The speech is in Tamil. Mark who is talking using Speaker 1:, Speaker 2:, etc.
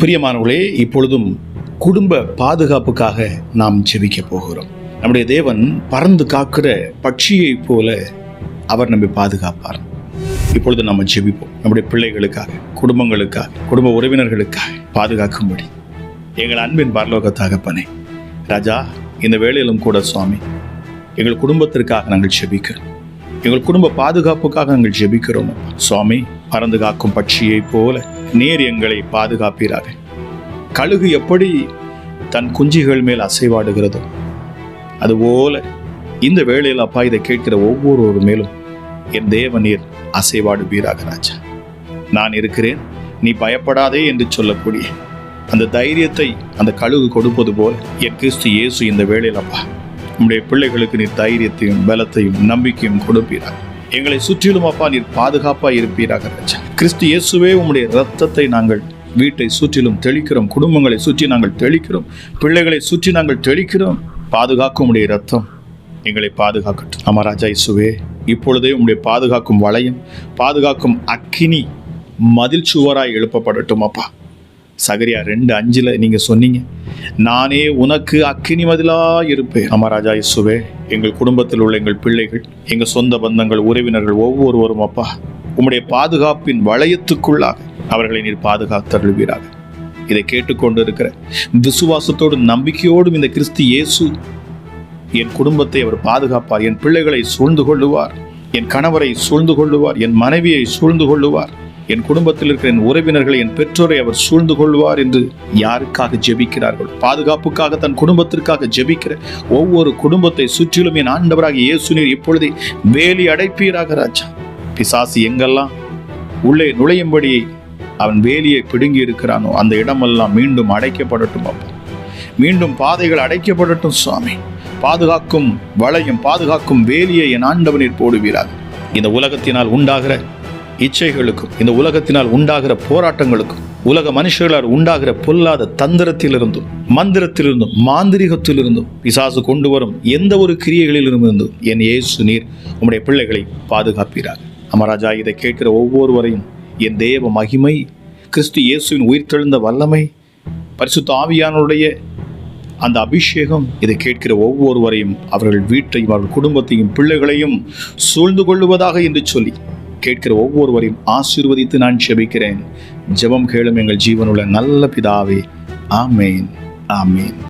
Speaker 1: பிரியமானவர்களே, இப்பொழுதும் குடும்ப பாதுகாப்புக்காக நாம் ஜெபிக்க போகிறோம். நம்முடைய தேவன் பறந்து காக்கிற பட்சியை போல அவர் நம்மை பாதுகாப்பார். இப்பொழுது நம்ம ஜெபிப்போம். நம்முடைய பிள்ளைகளுக்காக, குடும்பங்களுக்காக, குடும்ப உறவினர்களுக்காக பாதுகாக்கும்படி. எங்கள் அன்பின் பரலோக தகப்பனே, ராஜா, இந்த வேளையிலும் கூட சுவாமி, எங்கள் குடும்பத்திற்காக நாங்கள் ஜெபிக்கிறோம். எங்கள் குடும்ப பாதுகாப்புக்காக நாங்கள் ஜெபிக்கிறோம். சுவாமி, பறந்து காக்கும் பட்சியை போல நீர் எங்களை பாதுகாப்பீராக. கழுகு எப்படி தன் குஞ்சுகள் மேல் அசைவாடுகிறதோ அதுபோல இந்த வேளையில் அப்பா, இதை கேட்கிற ஒவ்வொருவர் மேலும் என் தேவ நீர் அசைவாடுவீராக. ராஜா, நான் இருக்கிறேன், நீ பயப்படாதே என்று சொல்லக்கூடிய அந்த தைரியத்தை அந்த கழுகு கொடுப்பது போல என் கிறிஸ்து இயேசு இந்த வேளையில் அப்பா, உம்முடைய பிள்ளைகளுக்கு நீர் தைரியத்தையும் பலத்தையும் நம்பிக்கையும் கொடுப்பீராக. எங்களை சுற்றிலும் அப்பா நீர் பாதுகாப்பாக இருப்பீராக. ராஜா, கிறிஸ்து இயேசுவே உம்முடைய இரத்தத்தை நாங்கள் வீட்டை சுற்றிலும் தெளிக்கிறோம், குடும்பங்களை சுற்றி நாங்கள் தெளிக்கிறோம், பிள்ளைகளை சுற்றி நாங்கள் தெளிக்கிறோம். பாதுகாக்கும் உம்முடைய இரத்தம் எங்களை பாதுகாக்கட்டும். ஆமா ராஜா இயேசுவே, இப்பொழுதே உம்முடைய பாதுகாக்கும் வளையம், பாதுகாக்கும் அக்கினி மதில் சுவராய் எழுப்பப்படட்டும். அப்பா, சகரியா 2:5 நீங்க சொன்னீங்க, நானே உனக்கு அக்கினி மதிலா இருப்பேன். ஆமா ராஜா இயேசுவே, எங்கள் குடும்பத்தில் உள்ள எங்கள் பிள்ளைகள், எங்க சொந்த பந்தங்கள், உறவினர்கள் ஒவ்வொருவரும் அப்பா, உம்முடைய பாதுகாப்பின் வளையத்துக்குள்ளாக அவர்களை நீர் பாதுகாத்தருள்வீராக. இதை கேட்டுக்கொண்டு இருக்கிற விசுவாசத்தோடும் நம்பிக்கையோடும் இந்த கிறிஸ்து இயேசு என் குடும்பத்தை அவர் பாதுகாப்பார், என் பிள்ளைகளை சூழ்ந்து கொள்ளுவார், என் கணவரை சூழ்ந்து கொள்ளுவார், என் மனைவியை சூழ்ந்து கொள்ளுவார், என் குடும்பத்தில் இருக்கிற என் உறவினர்களை, என் பெற்றோரை அவர் சூழ்ந்து கொள்வார் என்று யாருக்காக ஜெபிக்கிறார்கள், பாதுகாப்புக்காக தன் குடும்பத்திற்காக ஜெபிக்கிற ஒவ்வொரு குடும்பத்தை சுற்றிலும் என் ஆண்டவராக இயேசு நீர் இப்பொழுதே வேலி அடைப்பீராக. ராஜா, பிசாசு எங்கெல்லாம் உள்ளே நுழையும்படி அவன் வேலியை பிடுங்கி இருக்கிறானோ அந்த இடமெல்லாம் மீண்டும் அடைக்கப்படட்டும். அப்பா, மீண்டும் பாதைகள் அடைக்கப்படட்டும். சுவாமி, பாதுகாக்கும் வளையம், பாதுகாக்கும் வேலியை என் ஆண்டவனில் போடுவீராக. இந்த உலகத்தினால் உண்டாகிற இச்சைகளுக்கும், இந்த உலகத்தினால் உண்டாகிற போராட்டங்களுக்கும், உலக மனுஷர்களால் உண்டாகிற பொல்லாத தந்திரத்திலிருந்தும், மந்திரத்திலிருந்தும், மாந்திரிகத்திலிருந்தும், பிசாசு கொண்டு வரும் எந்த ஒரு கிரியைகளிலிருந்தும் என் இயேசு நீர் உம்முடைய பிள்ளைகளை பாதுகாப்பீராக. அமராஜா, இதை கேட்கிற ஒவ்வொருவரையும் என் தேவ மகிமை, கிறிஸ்து இயேசுவின் உயிர்த்தெழுந்த வல்லமை, பரிசுத்த ஆவியானுடைய அந்த அபிஷேகம் இதை கேட்கிற ஒவ்வொருவரையும், அவர்கள் வீட்டையும், அவர்கள் குடும்பத்தையும், பிள்ளைகளையும் சூழ்ந்து கொள்ளுவதாக என்று சொல்லி கேட்கிற ஒவ்வொருவரையும் ஆசீர்வதித்து நான் ஜெபிக்கிறேன். ஜெபம் கேளும் எங்கள் ஜீவனுள்ள நல்ல பிதாவே. ஆமேன், ஆமேன்.